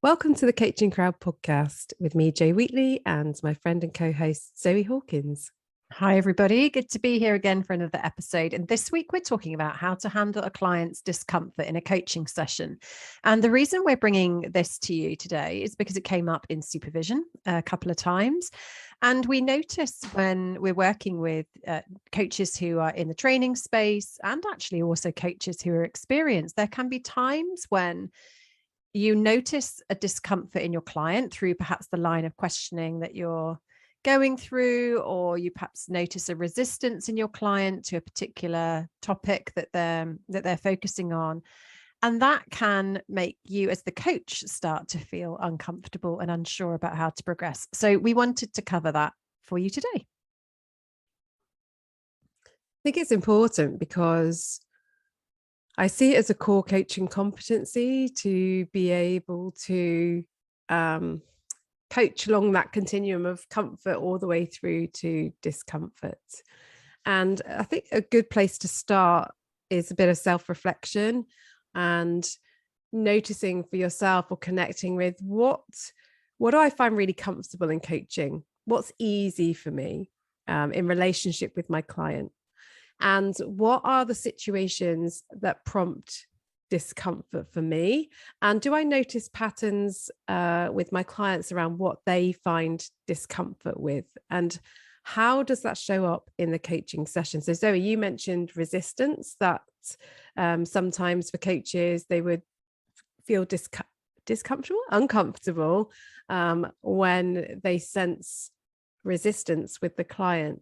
Welcome to the Coaching Crowd podcast with me, Jay Wheatley, and my friend and co-host, Zoe Hawkins. Hi, everybody. Good to be here again for another episode. And this week, we're talking about how to handle a client's discomfort in a coaching session. And the reason we're bringing this to you today is because it came up in supervision a couple of times. And we notice when we're working with coaches who are in the training space and actually also coaches who are experienced, there can be times when you notice a discomfort in your client through perhaps the line of questioning that you're going through, or you perhaps notice a resistance in your client to a particular topic that they're focusing on. And that can make you as the coach start to feel uncomfortable and unsure about how to progress. So we wanted to cover that for you today. I think it's important because I see it as a core coaching competency to be able to coach along that continuum of comfort all the way through to discomfort. And I think a good place to start is a bit of self-reflection and noticing for yourself or connecting with what do I find really comfortable in coaching? What's easy for me in relationship with my client? And what are the situations that prompt discomfort for me? And do I notice patterns with my clients around what they find discomfort with? And how does that show up in the coaching session? So Zoe, you mentioned resistance, that sometimes for coaches, they would feel uncomfortable when they sense resistance with the client.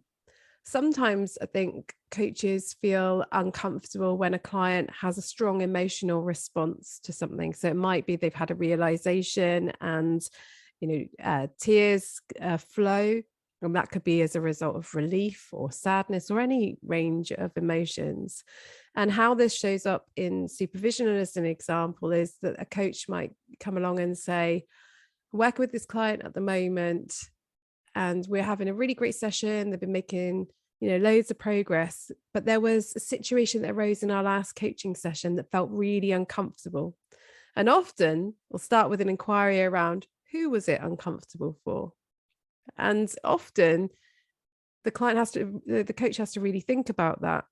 Sometimes I think coaches feel uncomfortable when a client has a strong emotional response to something. So it might be they've had a realization and, tears flow, and that could be as a result of relief or sadness or any range of emotions. And how this shows up in supervision, as an example, is that a coach might come along and say, working with this client at the moment, and we're having a really great session. They've been making, loads of progress, but there was a situation that arose in our last coaching session that felt really uncomfortable. And often we'll start with an inquiry around who was it uncomfortable for? And often the coach has to really think about that.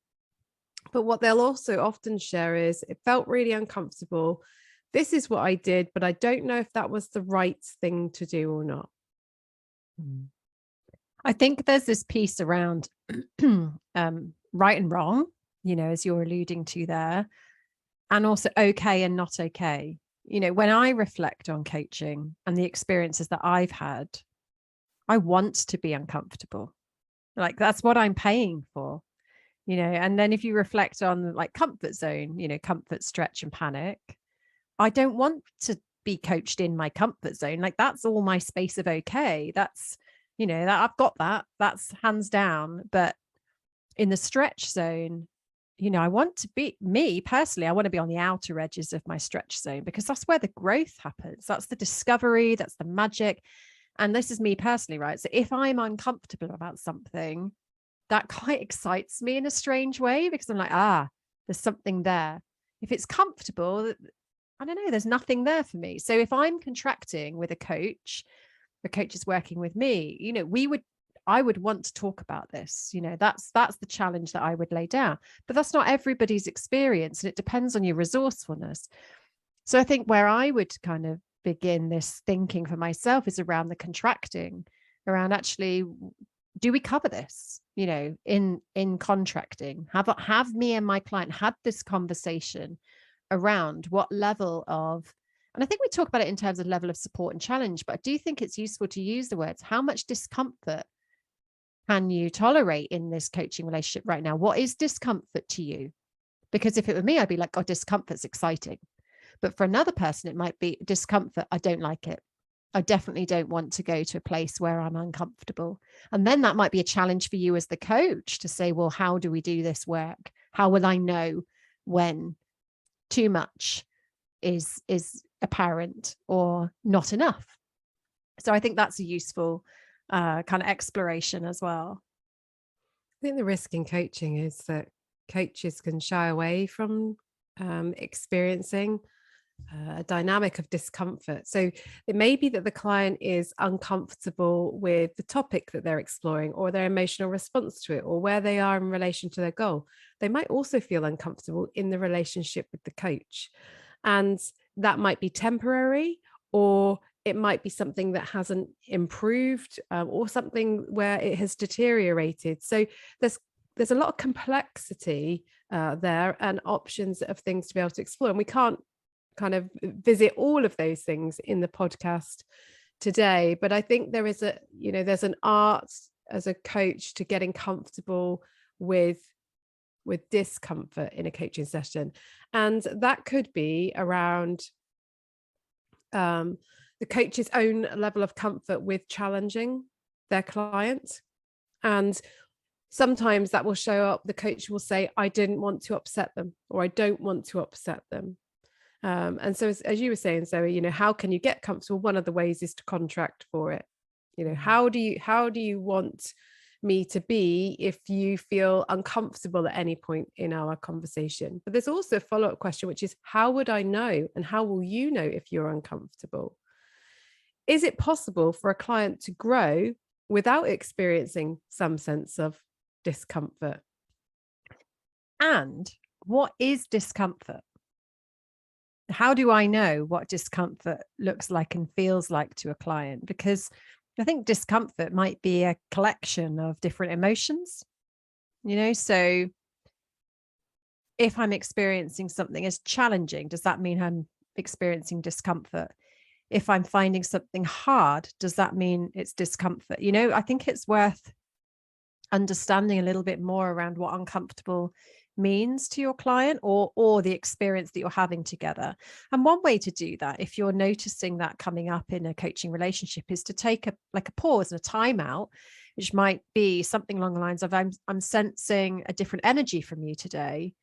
But what they'll also often share is it felt really uncomfortable. This is what I did, but I don't know if that was the right thing to do or not. I think there's this piece around right and wrong, as you're alluding to there, and also okay and not okay. When I reflect on coaching and the experiences that I've had, I want to be uncomfortable. Like, that's what I'm paying for, and then if you reflect on like comfort zone, comfort, stretch and panic, I don't want to be coached in my comfort zone. Like, that's all my space of okay. That's, that I've got that's hands down. But in the stretch zone, I want to be, me personally, I want to be on the outer edges of my stretch zone, because that's where the growth happens. That's the discovery, that's the magic. And this is me personally, right? So if I'm uncomfortable about something, that quite excites me in a strange way, because I'm like, there's something there. If it's comfortable, I don't know, there's nothing there for me. So if I'm contracting with a coach, the coach is working with me, I would want to talk about this. That's the challenge that I would lay down. But that's not everybody's experience, and it depends on your resourcefulness. So I think where I would kind of begin this thinking for myself is around the contracting, around actually, do we cover this, in contracting? Have me and my client had this conversation around what level of, and I think we talk about it in terms of level of support and challenge, but I do think it's useful to use the words, how much discomfort can you tolerate in this coaching relationship right now? What is discomfort to you? Because if it were me, I'd be like, oh, discomfort's exciting. But for another person, it might be discomfort. I don't like it. I definitely don't want to go to a place where I'm uncomfortable. And then that might be a challenge for you as the coach to say, well, how do we do this work? How will I know when too much is apparent or not enough? So I think that's a useful kind of exploration as well. I think the risk in coaching is that coaches can shy away from experiencing a dynamic of discomfort. So it may be that the client is uncomfortable with the topic that they're exploring, or their emotional response to it, or where they are in relation to their goal. They might also feel uncomfortable in the relationship with the coach. And that might be temporary, or it might be something that hasn't improved, or something where it has deteriorated. So there's a lot of complexity there, and options of things to be able to explore. And we can't kind of visit all of those things in the podcast today. But I think there is there's an art as a coach to getting comfortable with discomfort in a coaching session. And that could be around the coach's own level of comfort with challenging their client. And sometimes that will show up. The coach will say, I didn't want to upset them, or I don't want to upset them. And so as you were saying, Zoe, how can you get comfortable? One of the ways is to contract for it. How do you want me to be if you feel uncomfortable at any point in our conversation? But there's also a follow-up question, which is, how would I know, and how will you know if you're uncomfortable? Is it possible for a client to grow without experiencing some sense of discomfort? And what is discomfort? How do I know what discomfort looks like and feels like to a client? Because I think discomfort might be a collection of different emotions, so if I'm experiencing something as challenging, does that mean I'm experiencing discomfort? If I'm finding something hard, does that mean it's discomfort? I think it's worth understanding a little bit more around what uncomfortable means to your client, or the experience that you're having together. And one way to do that, if you're noticing that coming up in a coaching relationship, is to take a pause and a timeout, which might be something along the lines of, I'm sensing a different energy from you today.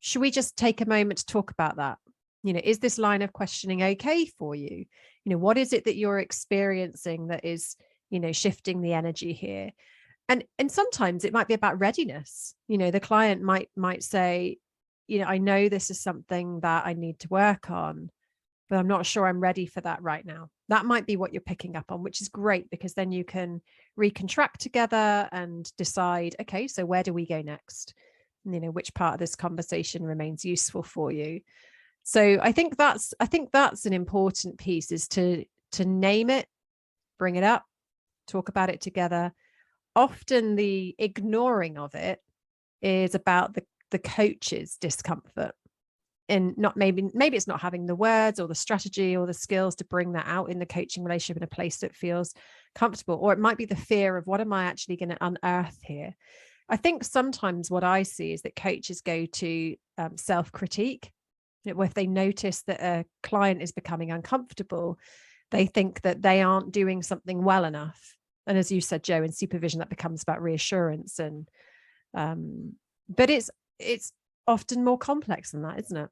Should we just take a moment to talk about that? Is this line of questioning okay for you? What is it that you're experiencing that is, shifting the energy here? And sometimes it might be about readiness. The client might say, I know this is something that I need to work on, but I'm not sure I'm ready for that right now. That might be what you're picking up on, which is great, because then you can recontract together and decide, okay, so where do we go next? Which part of this conversation remains useful for you? So I think that's an important piece, is to name it, bring it up, talk about it together. Often the ignoring of it is about the coach's discomfort, and not maybe it's not having the words or the strategy or the skills to bring that out in the coaching relationship in a place that feels comfortable. Or it might be the fear of, what am I actually going to unearth here? I think sometimes what I see is that coaches go to self-critique. If they notice that a client is becoming uncomfortable, they think that they aren't doing something well enough. And as you said, Jo, in supervision, that becomes about reassurance. And but it's often more complex than that, isn't it?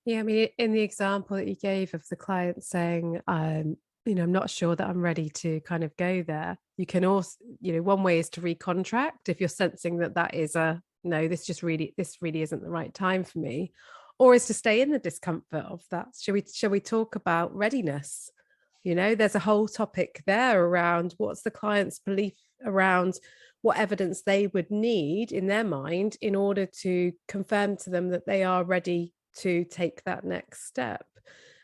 Yeah, I mean, in the example that you gave of the client saying, I'm not sure that I'm ready to kind of go there. You can also, one way is to recontract if you're sensing that is no, this really isn't the right time for me, or is to stay in the discomfort of that. Shall we talk about readiness? There's a whole topic there around what's the client's belief around what evidence they would need in their mind in order to confirm to them that they are ready to take that next step.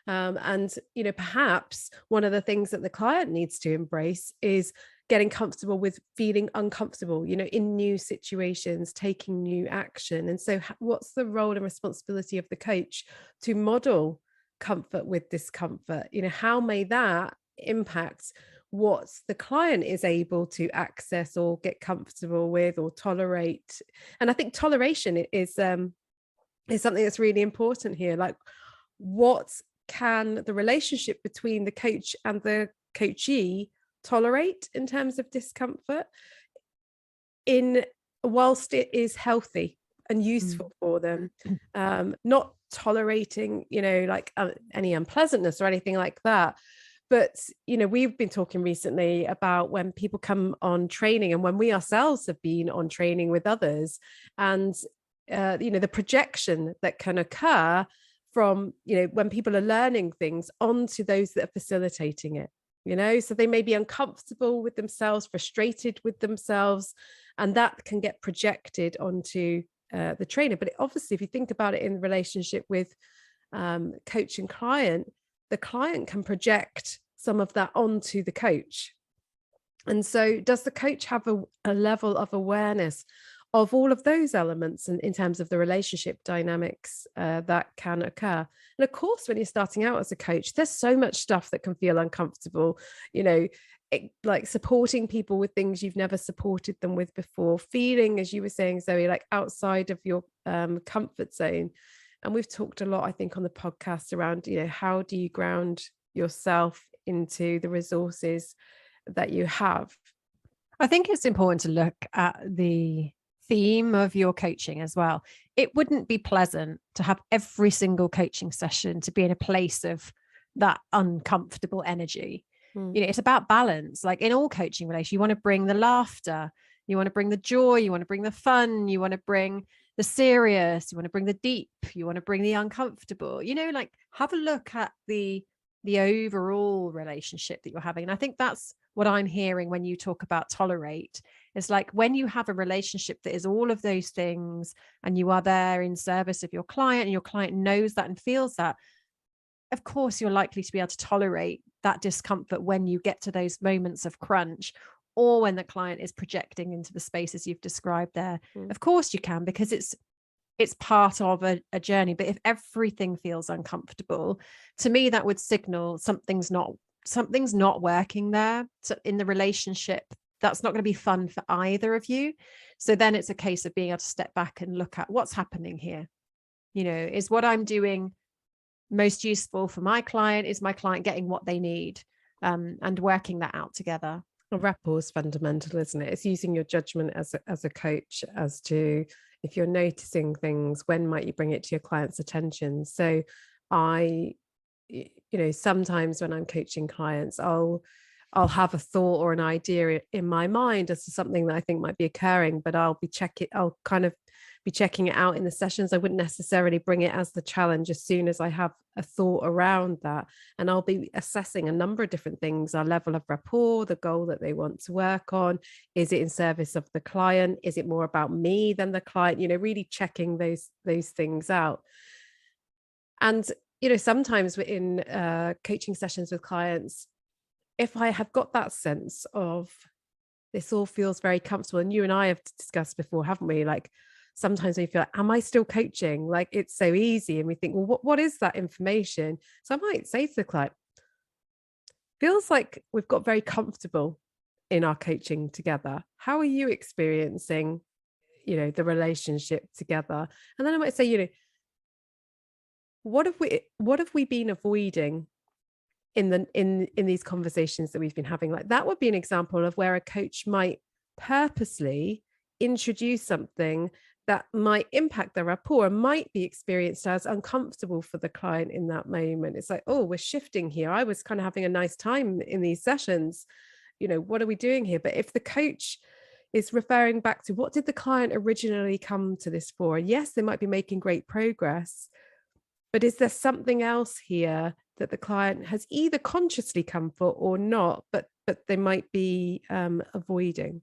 And perhaps one of the things that the client needs to embrace is getting comfortable with feeling uncomfortable, in new situations, taking new action. And so what's the role and responsibility of the coach to model comfort with discomfort? How may that impact what the client is able to access or get comfortable with or tolerate? And I think toleration is something that's really important here. Like, what can the relationship between the coach and the coachee tolerate in terms of discomfort, whilst it is healthy and useful for them? Not tolerating any unpleasantness or anything like that. But we've been talking recently about when people come on training, and when we ourselves have been on training with others, and the projection that can occur from, when people are learning things onto those that are facilitating it, so they may be uncomfortable with themselves, frustrated with themselves, and that can get projected onto the trainer. But obviously, if you think about it in relationship with coach and client, the client can project some of that onto the coach. And so does the coach have a level of awareness of all of those elements in terms of the relationship dynamics that can occur? And of course, when you're starting out as a coach, there's so much stuff that can feel uncomfortable, like supporting people with things you've never supported them with before, feeling, as you were saying, Zoe, like outside of your comfort zone. And we've talked a lot, I think, on the podcast around, how do you ground yourself into the resources that you have? I think it's important to look at the theme of your coaching as well. It wouldn't be pleasant to have every single coaching session to be in a place of that uncomfortable energy. It's about balance. Like in all coaching relations, you want to bring the laughter, you want to bring the joy, you want to bring the fun, you want to bring the serious, you want to bring the deep, you want to bring the uncomfortable, like have a look at the overall relationship that you're having. And I think that's what I'm hearing when you talk about tolerate. It's like when you have a relationship that is all of those things and you are there in service of your client and your client knows that and feels that, of course, you're likely to be able to tolerate that discomfort when you get to those moments of crunch, or when the client is projecting into the spaces you've described there. Of course you can, because it's part of a journey. But if everything feels uncomfortable, to me, that would signal something's not working there. So in the relationship, that's not going to be fun for either of you. So then it's a case of being able to step back and look at what's happening here. Is what I'm doing most useful for my client? Is my client getting what they need? And working that out together. Rapport is fundamental, isn't it? It's using your judgment as a coach as to, if you're noticing things, when might you bring it to your client's attention? So sometimes when I'm coaching clients, I'll have a thought or an idea in my mind as to something that I think might be occurring, but I'll kind of be checking it out in the sessions. I wouldn't necessarily bring it as the challenge as soon as I have a thought around that. And I'll be assessing a number of different things: our level of rapport, the goal that they want to work on. Is it in service of the client? Is it more about me than the client? Really checking those things out. And, sometimes we're in coaching sessions with clients, if I have got that sense of this all feels very comfortable, and you and I have discussed before, haven't we? Like, sometimes we feel like, am I still coaching? Like, it's so easy. And we think, well, what is that information? So I might say to the client, feels like we've got very comfortable in our coaching together. How are you experiencing, the relationship together? And then I might say, what have we been avoiding in these conversations that we've been having? Like, that would be an example of where a coach might purposely introduce something that might impact their rapport and might be experienced as uncomfortable for the client in that moment. It's like, oh, we're shifting here. I was kind of having a nice time in these sessions. What are we doing here? But if the coach is referring back to what did the client originally come to this for? And yes, they might be making great progress, but is there something else here that the client has either consciously come for or not, but they might be avoiding?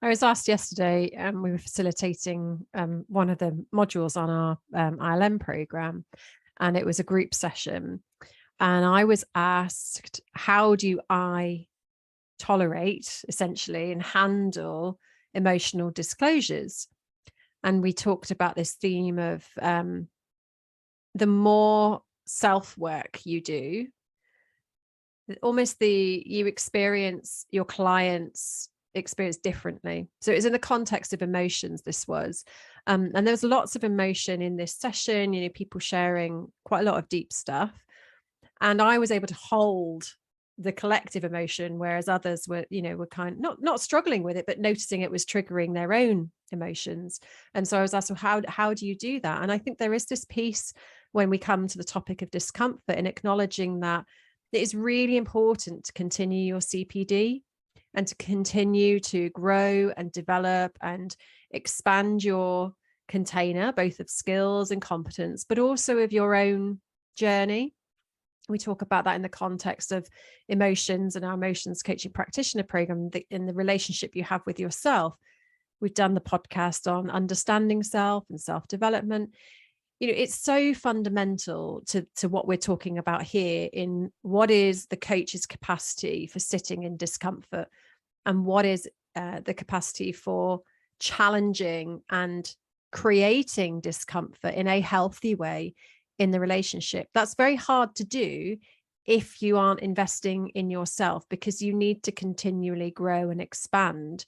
I was asked yesterday, we were facilitating one of the modules on our ILM program, and it was a group session. And I was asked, how do I tolerate, essentially, and handle emotional disclosures? And we talked about this theme of the more self-work you do, almost you experience your clients' experience differently. So it was in the context of emotions, this was. And there was lots of emotion in this session, people sharing quite a lot of deep stuff. And I was able to hold the collective emotion, whereas others were kind of not struggling with it, but noticing it was triggering their own emotions. And so I was asked, well, how do you do that? And I think there is this piece when we come to the topic of discomfort, and acknowledging that it is really important to continue your CPD and to continue to grow and develop and expand your container, both of skills and competence, but also of your own journey. We talk about that in the context of emotions and our emotions coaching practitioner program, in the relationship you have with yourself. We've done the podcast on understanding self and self-development. It's so fundamental to what we're talking about here, in what is the coach's capacity for sitting in discomfort, and what is the capacity for challenging and creating discomfort in a healthy way in the relationship. That's very hard to do if you aren't investing in yourself, because you need to continually grow and expand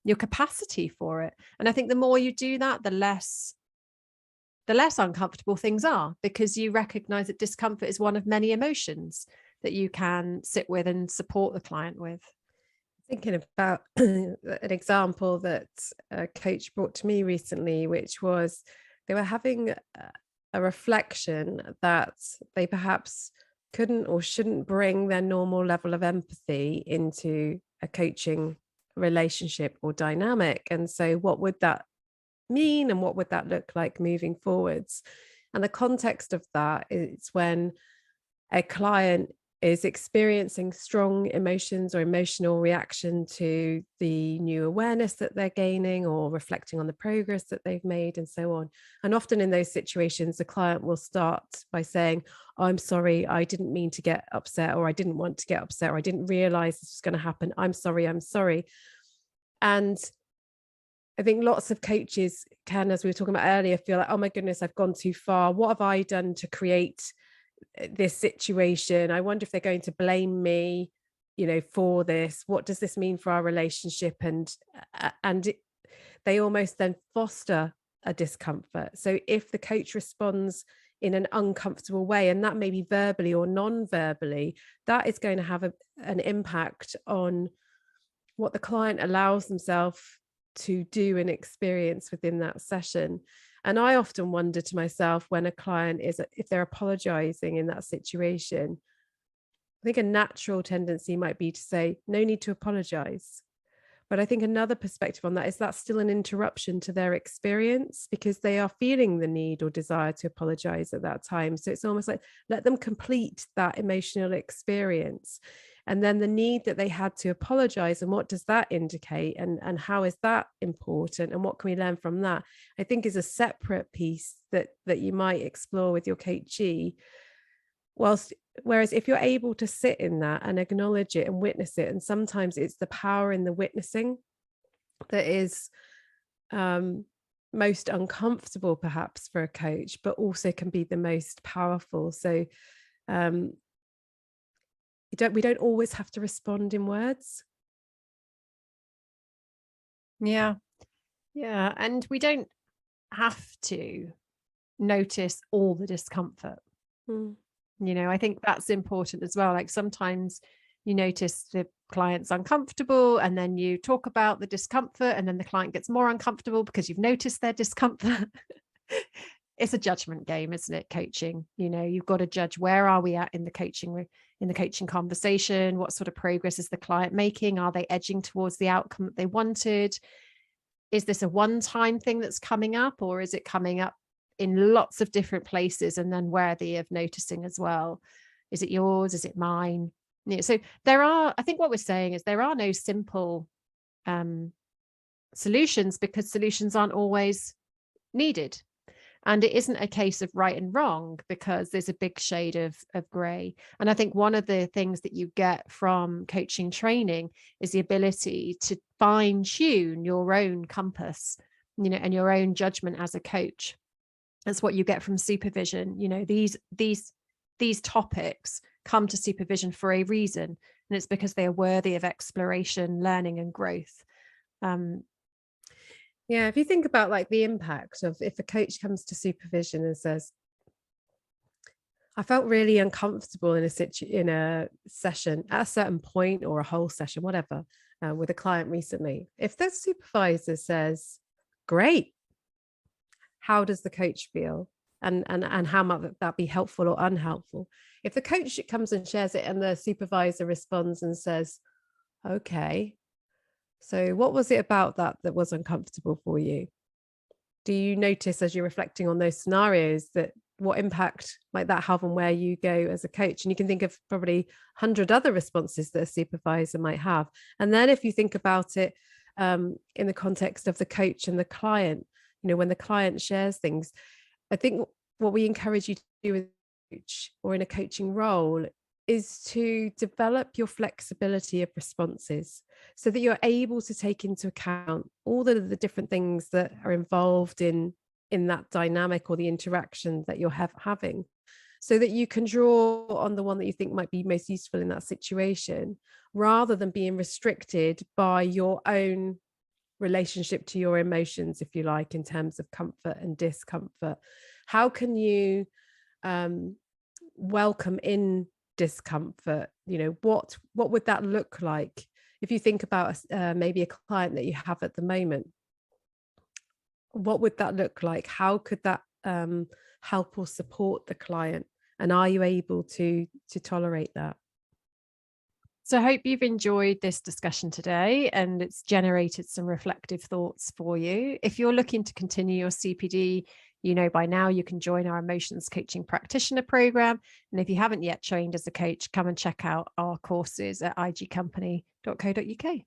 your capacity for it. And I think the more you do that, the less uncomfortable things are, because you recognize that discomfort is one of many emotions that you can sit with and support the client with. Thinking about an example that a coach brought to me recently, which was they were having a reflection that they perhaps couldn't or shouldn't bring their normal level of empathy into a coaching relationship or dynamic. And so what would that mean, and what would that look like moving forwards? And the context of that is when a client is experiencing strong emotions or emotional reaction to the new awareness that they're gaining, or reflecting on the progress that they've made, and so on. And often in those situations, the client will start by saying, "Oh, I'm sorry, I didn't mean to get upset," or "I didn't want to get upset," or "I didn't realize this was going to happen. I'm sorry, I'm sorry." And I think lots of coaches can, as we were talking about earlier, feel like, "Oh my goodness, I've gone too far. What have I done to create this situation? I wonder if they're going to blame me, for this. What does this mean for our relationship?" And they almost then foster a discomfort. So if the coach responds in an uncomfortable way, and that may be verbally or non-verbally, that is going to have an impact on what the client allows themselves to do and experience within that session. And I often wonder to myself, when a client if they're apologizing in that situation, I think a natural tendency might be to say, "No need to apologize." But I think another perspective on that is that's still an interruption to their experience, because they are feeling the need or desire to apologize at that time. So it's almost like, let them complete that emotional experience. And then the need that they had to apologize, and what does that indicate? And how is that important? And what can we learn from that? I think is a separate piece that you might explore with your coachee. Whereas if you're able to sit in that and acknowledge it and witness it, and sometimes it's the power in the witnessing that is most uncomfortable perhaps for a coach, but also can be the most powerful. So we don't always have to respond in words. Yeah. And we don't have to notice all the discomfort. I think that's important as well. Like, sometimes you notice the client's uncomfortable, and then you talk about the discomfort, and then the client gets more uncomfortable because you've noticed their discomfort. It's a judgment game, isn't it? Coaching, you've got to judge, where are we at in the coaching conversation? What sort of progress is the client making? Are they edging towards the outcome that they wanted? Is this a one-time thing that's coming up, or is it coming up in lots of different places, and then worthy of noticing as well? Is it yours? Is it mine? So I think what we're saying is, there are no simple solutions, because solutions aren't always needed. And it isn't a case of right and wrong, because there's a big shade of gray. And I think one of the things that you get from coaching training is the ability to fine tune your own compass, and your own judgment as a coach. That's what you get from supervision. These topics come to supervision for a reason, and it's because they are worthy of exploration, learning, and growth. Yeah, if you think about like the impact of, if a coach comes to supervision and says, "I felt really uncomfortable in a session at a certain point, or a whole session, whatever, with a client recently." If the supervisor says, "Great," how does the coach feel? And how might that be helpful or unhelpful? If the coach comes and shares it, and the supervisor responds and says, "Okay, so what was it about that was uncomfortable for you?" do you notice as you're reflecting on those scenarios that what impact might that have on where you go as a coach? And you can think of probably 100 other responses that a supervisor might have. And then if you think about it in the context of the coach and the client, when the client shares things, I think what we encourage you to do with a coach or in a coaching role is to develop your flexibility of responses so that you're able to take into account all the different things that are involved in that dynamic or the interaction that you're having, so that you can draw on the one that you think might be most useful in that situation, rather than being restricted by your own relationship to your emotions, if you like, in terms of comfort and discomfort. How can you welcome in discomfort? What would that look like if you think about maybe a client that you have at the moment? What would that look like? How could that help or support the client? And are you able to tolerate that? So I hope you've enjoyed this discussion today and it's generated some reflective thoughts for you. If you're looking to continue your CPD, by now you can join our Emotions Coaching Practitioner Program. And if you haven't yet trained as a coach, come and check out our courses at igcompany.co.uk.